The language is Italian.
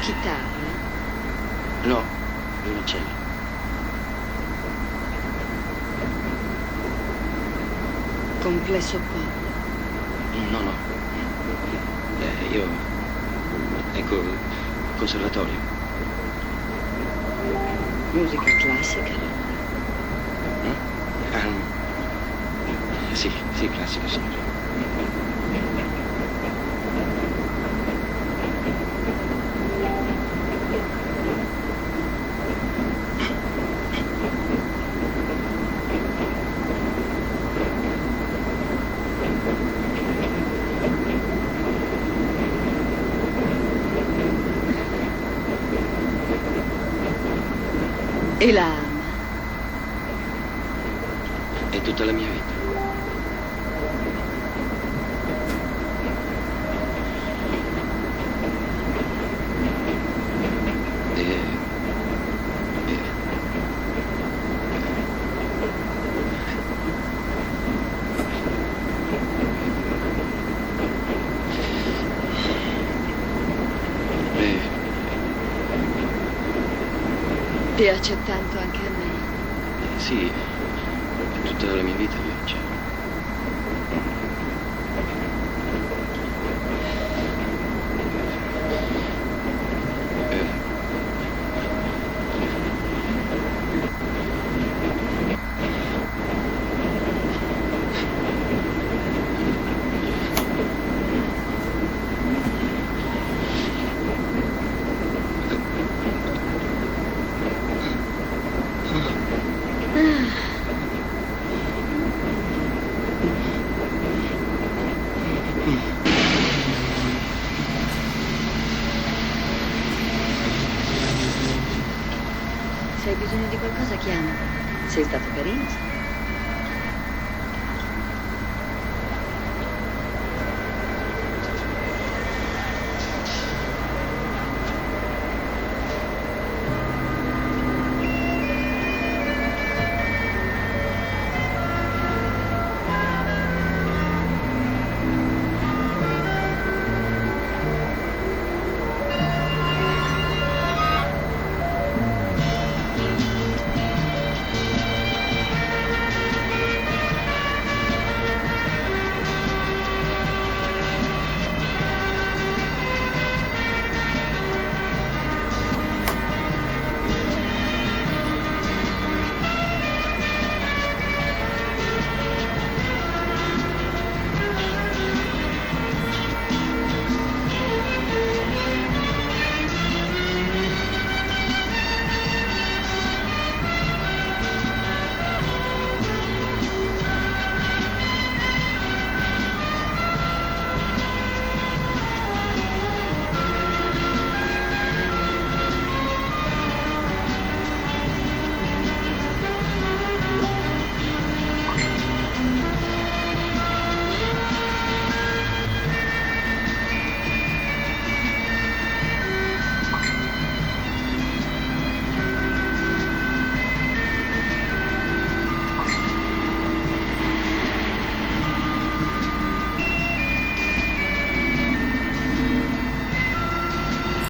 Chitarra? No, violoncello. Complesso pop? No, no. Io... Ecco, conservatorio. Musica classica? No? Sì, classica, signore. E la ama? È tutta la mia vita. Piace tanto anche a me. Sì, è tutta la mia vita viaggia. Se hai bisogno di qualcosa, chiama. Sei stato carino.